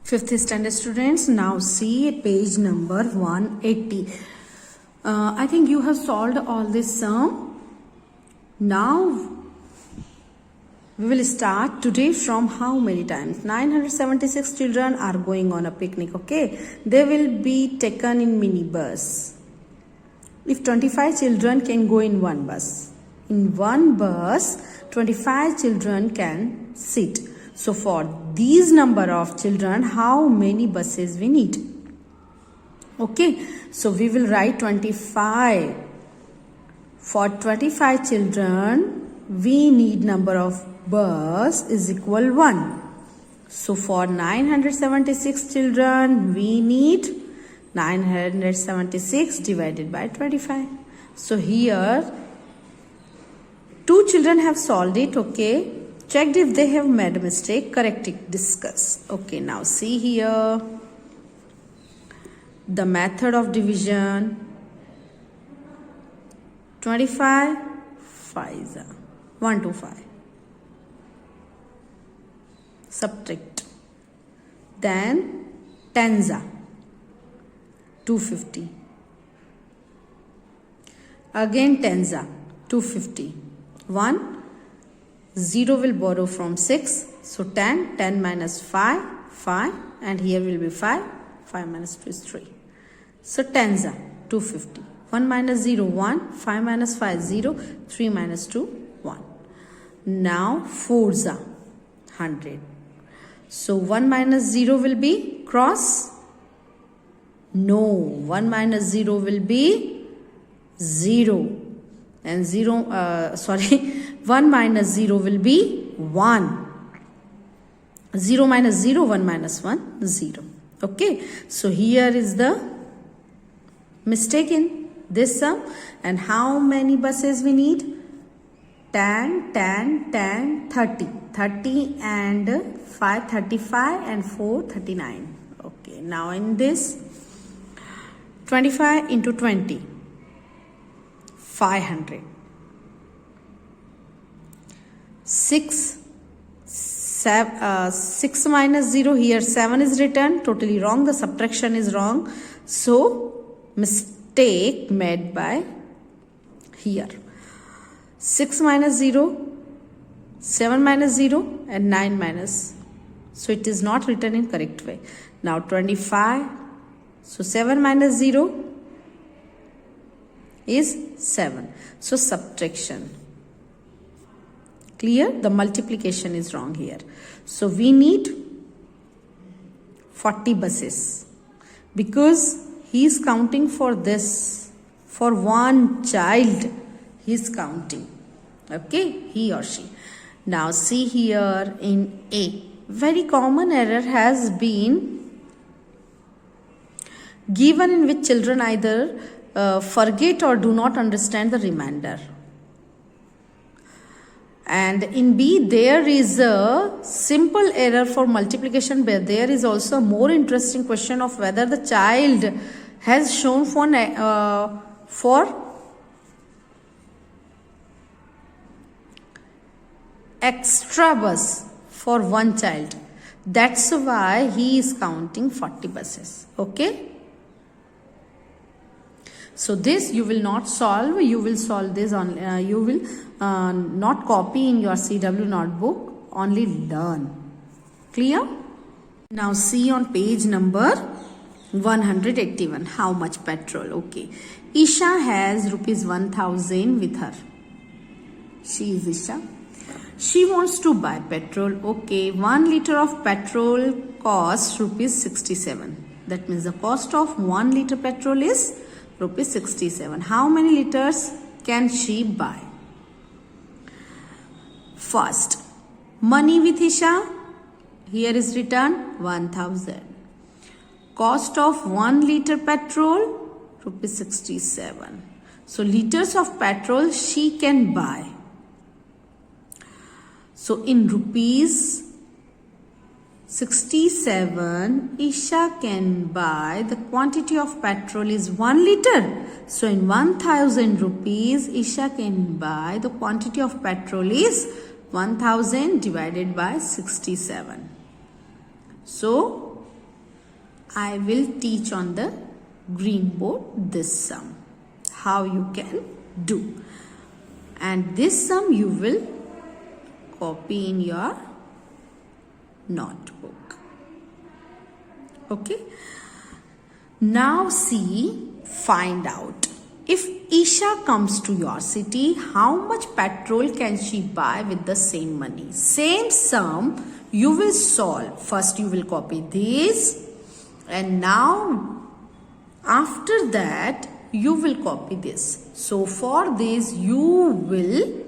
Fifth standard students, now see page number 180. I think you have solved all this sum. Now we will start today from how many times? 976 children are going on a picnic, okay? They will be taken in minibus. If 25 children can go in one bus. In one bus, 25 children can sit. So for these number of children, how many buses we need? Okay, so we will write 25. For 25 children, we need number of bus is equal 1. So for 976 children, we need 976 divided by 25. So here, 2 children have solved it, okay? Checked if they have made a mistake, correct it, discuss. Okay, now see here. The method of division. 25, 5, 1 to 5. Subtract. Then, 10, 250. Again 10, 250. 1. 0 will borrow from 6. So 10, 10 minus 5, 5. And here will be 5. 5 minus 2 is 3. So 10, 250. 1 minus 0, 1. 5 minus 5, 0. 3 minus 2, 1. Now 4, 100. So 1 minus 0 will be cross. No, 1 minus 0 will be 0. And 1 minus 0 will be 1. 0 minus 0, 1 minus 1, 0. Okay, so here is the mistake in this sum. And how many buses we need? 10, 10, 10, 30. 30 and 5, 35 and 4, 39. Okay, now in this, 25 into 20. 500. 6 minus 0, here 7 is written, totally wrong, the subtraction is wrong. So, mistake made by here. 6 minus 0, 7 minus 0 and 9 minus. So, it is not written in correct way. Now, 25. So, 7 minus 0 is 7. So subtraction. Clear? The multiplication is wrong here. So we need 40 buses. Because he is counting for this. For one child he is counting. Okay? He or she. Now see here in A. Very common error has been given in which children either forget or do not understand the remainder. And in B, there is a simple error for multiplication, but there is also a more interesting question of whether the child has shown for extra bus for one child. That's why he is counting 40 buses. Okay? So this you will not solve, you will solve this on, you will not copy in your CW notebook, only learn. Clear? Now see on page number 181, how much petrol? Okay. Isha has rupees 1000 with her. She is Isha. She wants to buy petrol. Okay. 1 liter of petrol costs rupees 67. That means the cost of 1 liter petrol is rupees 67. How many liters can she buy? First, money with Isha. Here is written 1000. Cost of 1 liter petrol, rupees 67. So, liters of petrol she can buy. So, in rupees 67, Isha can buy, the quantity of petrol is 1 liter. So in 1000 rupees, Isha can buy, the quantity of petrol is 1000 divided by 67. So I will teach on the green board this sum, how you can do. And this sum you will copy in your notebook. Okay. Now see, find out. If Isha comes to your city, how much petrol can she buy with the same money? Same sum you will solve. First you will copy this, and now after that you will copy this. So for this you will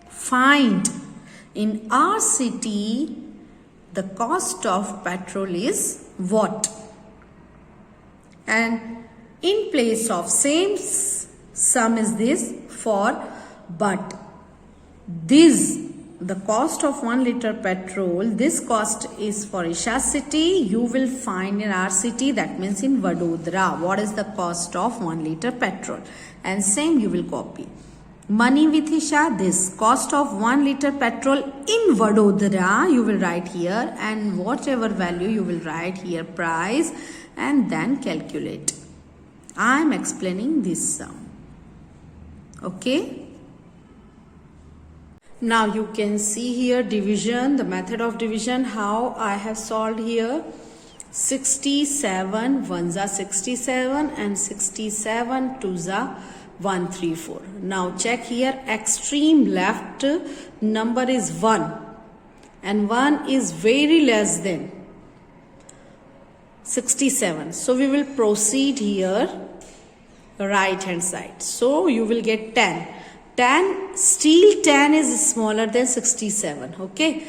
find in our city the cost of petrol is what? And in place of same sum is this for, but this, the cost of 1 liter petrol, this cost is for Isha city. You will find in our city, that means in Vadodara, what is the cost of 1 liter petrol. And same you will copy. Money with Isha, this cost of 1 liter petrol in Vadodara, you will write here, and whatever value you will write here, price, and then calculate. I am explaining this sum. Okay. Now you can see here division, the method of division, how I have solved here. 67 ones are 67 and 67 twos are 134. Now check here, extreme left number is 1 and 1 is very less than 67. So we will proceed here right hand side. So you will get 10. 10, still 10 is smaller than 67. Okay.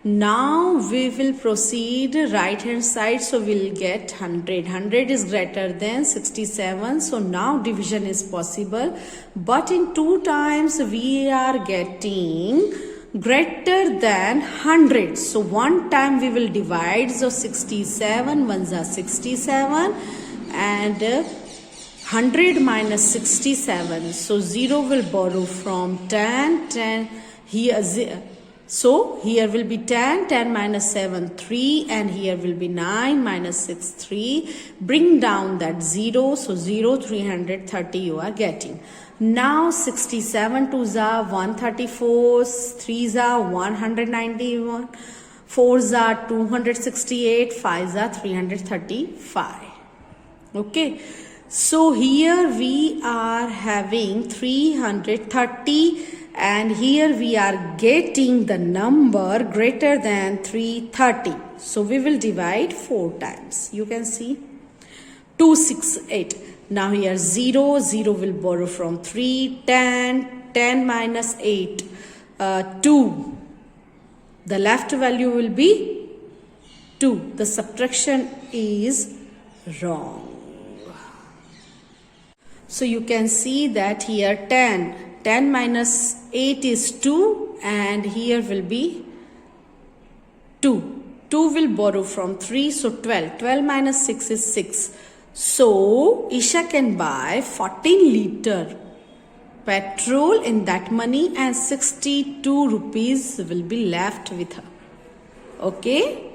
Now we will proceed right hand side. So we will get 100. 100 is greater than 67. So now division is possible. But in 2 times we are getting greater than 100. So 1 time we will divide. So 67 ones are 67 and 100 minus 67. So 0 will borrow from 10. 10 here. So here will be 10. 10 minus 7 3 and here will be 9 minus 6 3. Bring down that 0. So 0 330 you are getting. Now 67 twos are 134, 3s are 191, 4s are 268, 5s are 335. Okay. So here we are having 330 and here we are getting the number greater than 330. So we will divide 4 times. You can see 268. Now here 0, 0 will borrow from 3, 10, 10 minus 8, 2. The left value will be 2. The subtraction is wrong. So you can see that here 10. 10 minus 8 is 2 and here will be 2. 2 will borrow from 3, so 12. 12 minus 6 is 6. So Isha can buy 14 liter petrol in that money and 62 rupees will be left with her. Okay.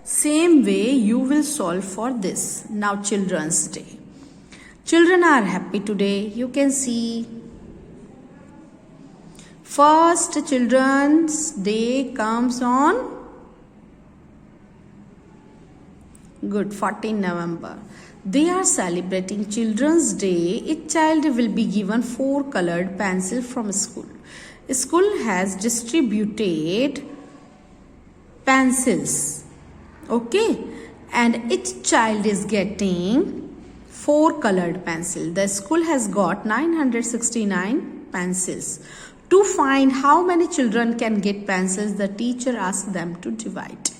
Same way you will solve for this. Now Children's Day. Children are happy today. You can see first Children's Day comes on 14 November. They are celebrating Children's Day. Each child will be given 4 colored pencils from school. School has distributed pencils. Okay. And each child is getting 4 colored pencils. The school has got 969 pencils. To find how many children can get pencils, the teacher asks them to divide.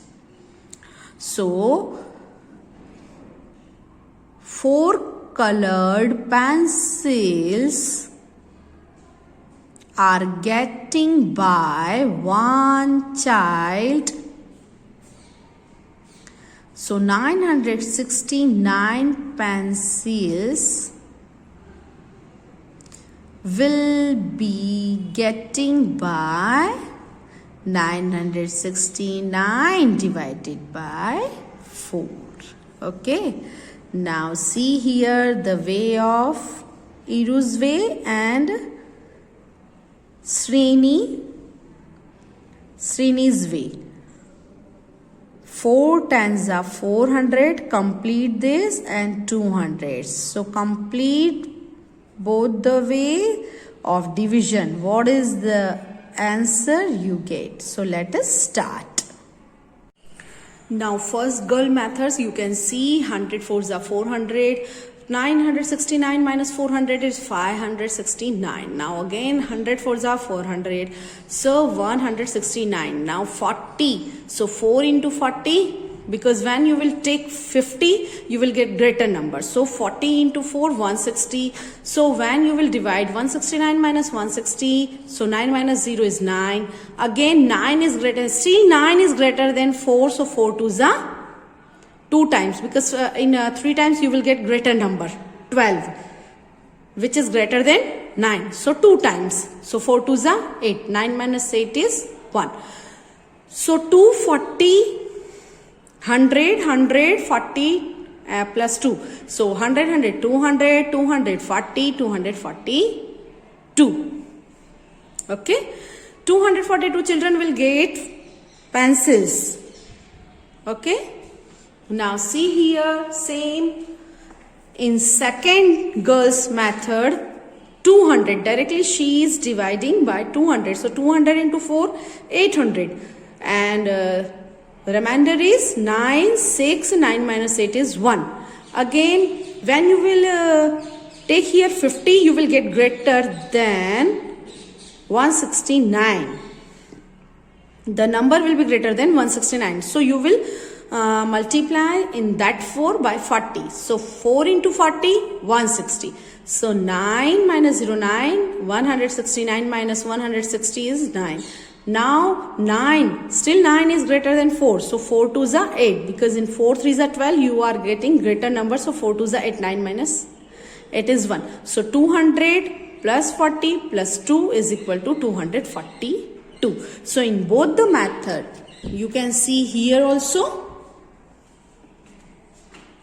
So 4 colored pencils are getting by 1 child. So 969 pencils will be getting by 969 divided by 4. Okay. Now see here the way of Iru's way and Srini's way. 4 times are 400. Complete this and 200. So complete both the way of division. What is the answer you get? So let us start. Now first girl methods, you can see 100 4s are 400. 969 minus 400 is 569. Now again 100 4s are 400. So 169. Now 40. So 4 into 40, because when you will take 50, you will get greater number. So 40 into 4, 160. So when you will divide 169 minus 160, so 9 minus 0 is 9. Again 9 is greater, still 9 is greater than 4. So 4 2s are 2 times, because in 3 times you will get greater number 12, which is greater than 9. So 2 times. So 4 2s are 8. 9 minus 8 is 1. So 240, 100, 40 plus 2. So 100, 200, 240, 242. Okay. 242 children will get pencils. Okay. Now see here, same in second girl's method, 200. Directly she is dividing by 200. So 200 into 4, 800. And remainder is 9, 6, 9 minus 8 is 1. Again, when you will take here 50, you will get greater than 169. The number will be greater than 169. So you will multiply in that 4 by 40. So 4 into 40, 160. So 9 minus 0, 9. 169 minus 160 is 9. Now 9, still 9 is greater than 4. So 4 2s are 8. Because in 4 3s are 12, you are getting greater number. So 4 2s are 8. 9 minus 8 is 1. So 200 plus 40 plus 2 is equal to 242. So in both the method, you can see here also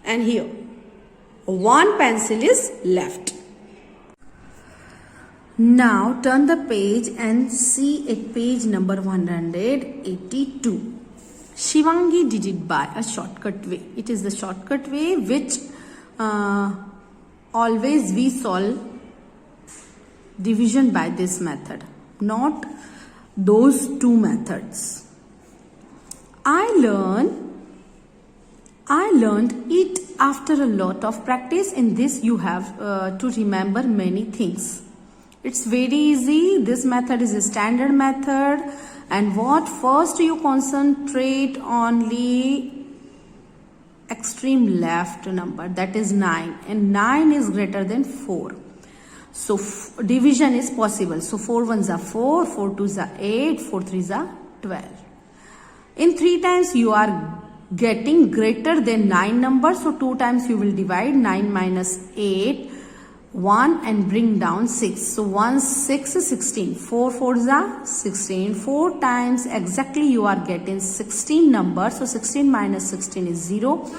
and here, one pencil is left. Now turn the page and see at page number 182. Shivangi did it by a shortcut way. It is the shortcut way which always we solve division by this method, not those two methods. I learned it after a lot of practice. In this you have to remember many things. It's very easy. This method is a standard method. And what first you concentrate only extreme left number, that is 9. And 9 is greater than 4. So division is possible. So 4 1s are 4, 4 2s are 8, 4 3s are 12. In 3 times you are getting greater than 9 numbers. So 2 times you will divide 9 minus 8, 1 and bring down 6. So 1 6 is 16. 4 4s are 16. 4 times exactly you are getting 16 numbers. So 16 minus 16 is 0.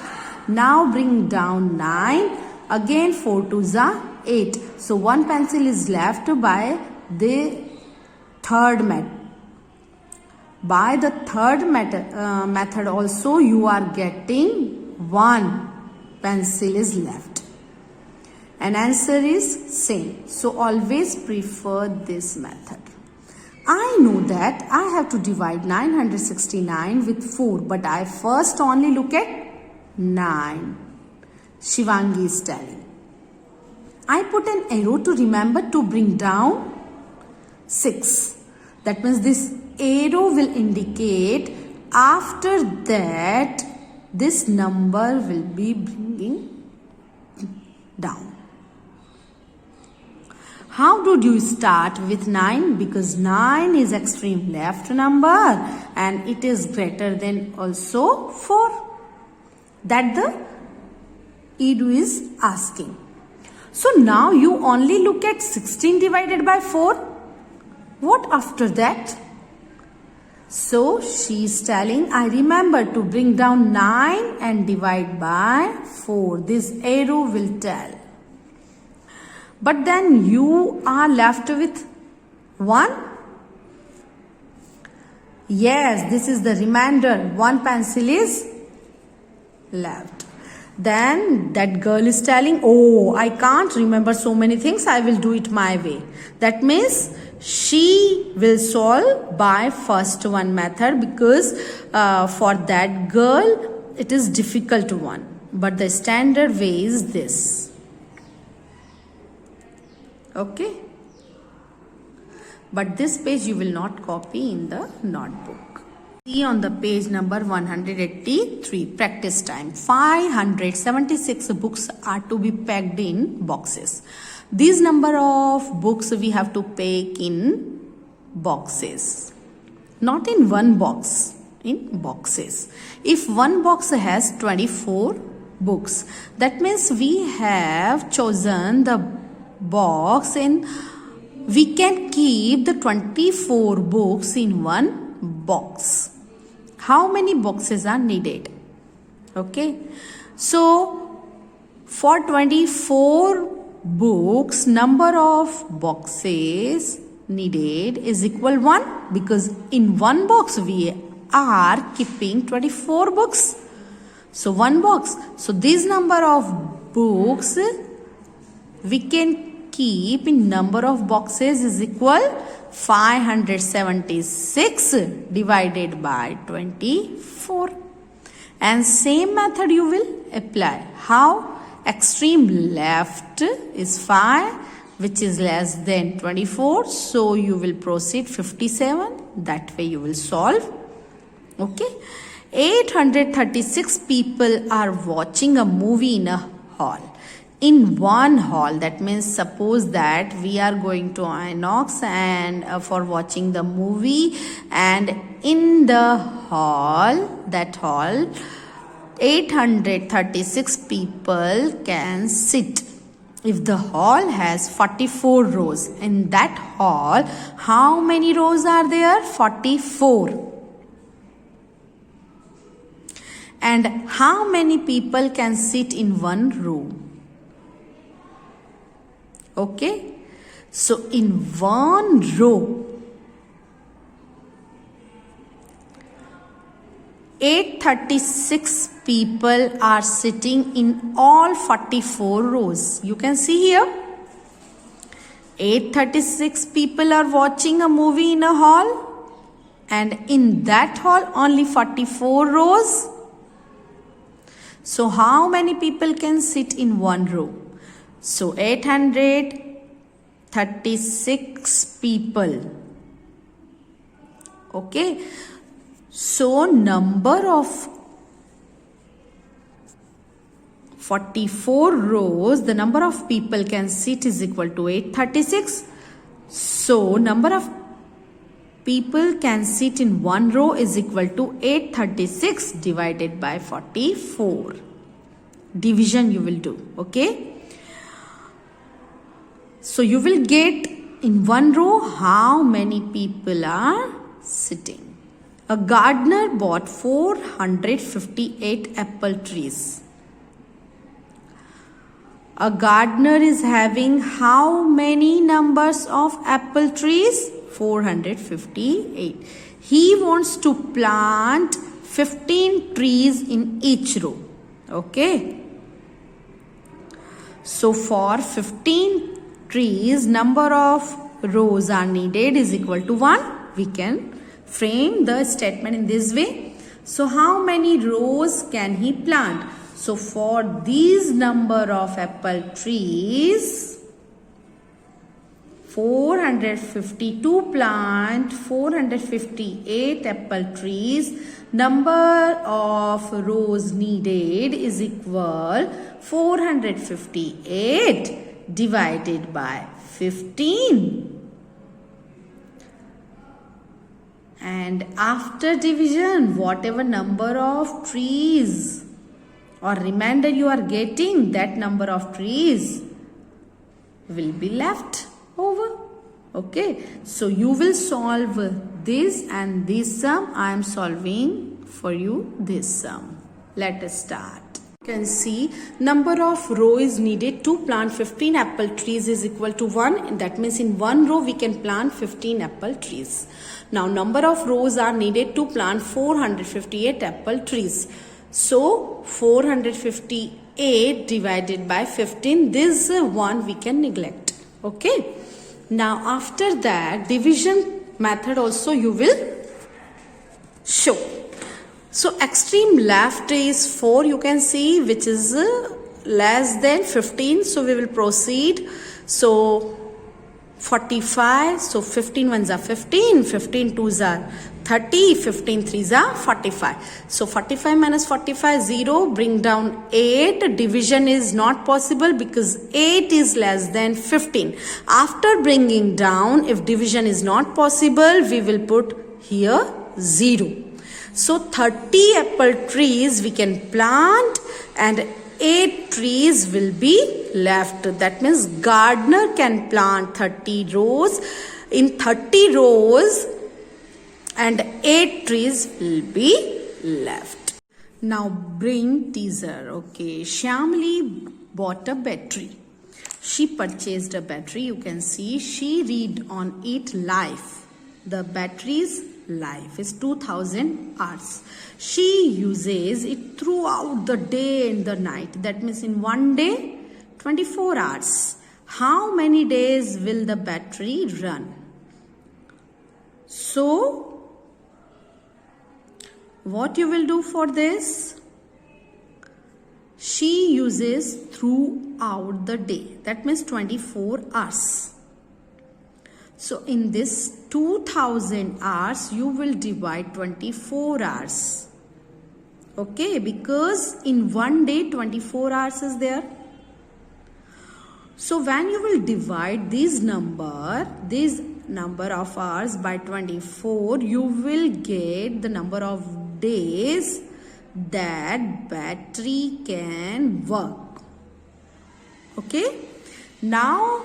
Now bring down 9. Again 4 2s are 8. So one pencil is left by the third method. By the third method also you are getting one pencil is left. And answer is same. So always prefer this method. I know that I have to divide 969 with 4, but I first only look at 9. Shivangi is telling. I put an arrow to remember to bring down 6. That means this arrow will indicate after that this number will be bringing down. How did you start with 9? Because 9 is extreme left number and it is greater than also 4. That the Edu is asking. So now you only look at 16 divided by 4. What after that? So she is telling, I remember to bring down 9 and divide by 4. This arrow will tell. But then you are left with 1. Yes, this is the remainder. 1 pencil is left. Then that girl is telling, oh, I can't remember so many things. I will do it my way. That means she will solve by first one method, because for that girl it is difficult one. But the standard way is this. Okay. But this page you will not copy in the notebook. See on the page number 183, practice time. 576 books are to be packed in boxes. This number of books we have to pack in boxes. Not in one box, in boxes. If one box has 24 books, that means we have chosen the box and we can keep the 24 books in one box. How many boxes are needed? Okay. So for 24 books, number of boxes needed is equal 1, because in one box we are keeping 24 books. So one box. So this number of books we can keep in number of boxes is equal 576 divided by 24. And same method you will apply. How? Extreme left is 5, which is less than 24. So you will proceed 57. That way you will solve. Okay. 836 people are watching a movie in a hall. In one hall, that means suppose that we are going to Inox and for watching the movie, and in the hall, that hall, 836 people can sit. If the hall has 44 rows, in that hall, how many rows are there? 44. And how many people can sit in one row? Okay, so in one row, 836 people are sitting in all 44 rows. You can see here, 836 people are watching a movie in a hall, and in that hall only 44 rows. So how many people can sit in one row? So 836 people. Okay. So number of 44 rows, the number of people can sit is equal to 836. So number of people can sit in one row is equal to 836 divided by 44. Division you will do. Okay. So you will get in one row how many people are sitting. A gardener bought 458 apple trees. A gardener is having how many numbers of apple trees? 458. He wants to plant 15 trees in each row. Okay. So for 15 trees, number of rows are needed is equal to 1. We can frame the statement in this way. So how many rows can he plant? So for these number of apple trees, 452 plant 458 apple trees, number of rows needed is equal 458 divided by 15. And after division, whatever number of trees or remainder you are getting, that number of trees will be left over. Okay, so you will solve this and this sum. I am solving for you this sum. Let us start. You can see number of row is needed to plant 15 apple trees is equal to 1. That means in one row we can plant 15 apple trees. Now number of rows are needed to plant 458 apple trees. So 458 divided by 15, this one we can neglect. Okay. Now after that, division method also you will show. So extreme left is 4, you can see, which is less than 15. So we will proceed. So 45. So 15 ones are 15, 15 twos are 30, 15 threes are 45. So 45 minus 45, 0. Bring down 8. Division is not possible because 8 is less than 15. After bringing down, if division is not possible, we will put here 0. So 30 apple trees we can plant and 8 trees will be left. That means gardener can plant 30 rows. In 30 rows and 8 trees will be left. Now bring teaser. Okay, Shyamali bought a battery. She purchased a battery. You can see she read on it life. The battery's life is 2000 hours. She uses it throughout the day and the night. That means in one day 24 hours. How many days will the battery run? So what you will do for this? She uses throughout the day. That means 24 hours. So in this 2000 hours, you will divide 24 hours. Okay, because in one day 24 hours is there. So when you will divide this number of hours by 24, you will get the number of days that battery can work. Okay, now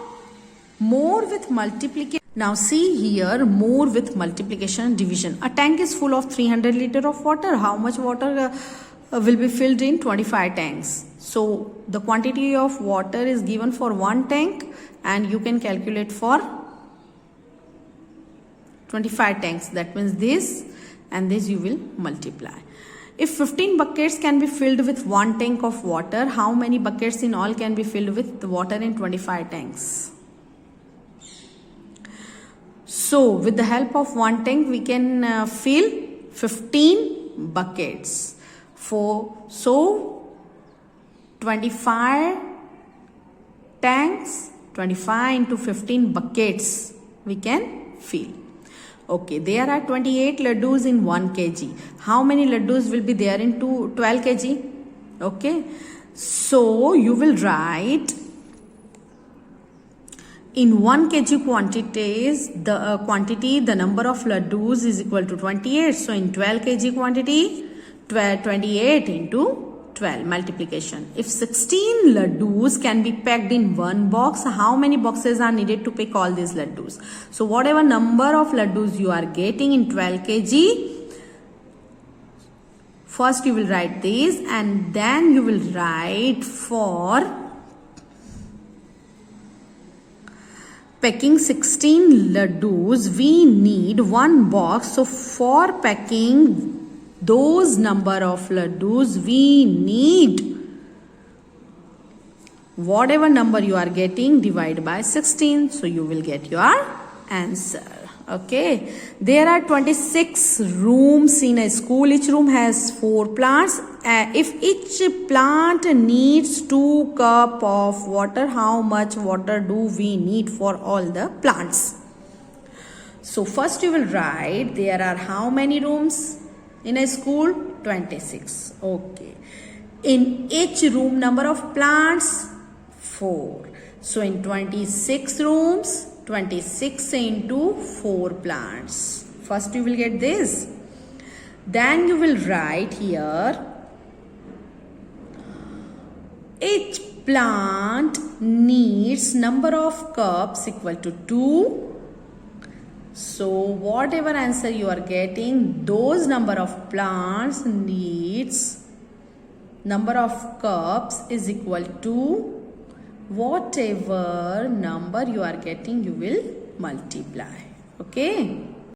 more with multiplication. Now see here, more with multiplication and division. A tank is full of 300 liters of water. How much water will be filled in? 25 tanks. So the quantity of water is given for one tank and you can calculate for 25 tanks. That means this and this you will multiply. If 15 buckets can be filled with one tank of water, how many buckets in all can be filled with the water in 25 tanks? So with the help of one tank, we can fill 15 buckets. So 25 tanks, 25 into 15 buckets we can fill. Okay, there are 28 laddus in 1 kg. How many laddus will be there in 12 kg? Okay, so you will write in 1 kg quantities, the number of laddus is equal to 28. So in 12 kg quantity, 28 into 12 multiplication. If 16 laddus can be packed in one box, how many boxes are needed to pack all these laddus? So whatever number of laddus you are getting in 12 kg, first you will write this and then you will write for packing 16 laddus, we need one box. So for packing those number of laddus, we need whatever number you are getting, divide by 16. So you will get your answer. Okay, there are 26 rooms in a school. Each room has 4 plants. If each plant needs 2 cups of water, how much water do we need for all the plants? So first you will write there are how many rooms in a school? 26. Okay, in each room number of plants 4. So in 26 rooms, 26 into 4 plants. First you will get this. Then you will write here each plant needs number of cups equal to 2. So whatever answer you are getting, those number of plants needs number of cups is equal to whatever number you are getting, you will multiply. Okay.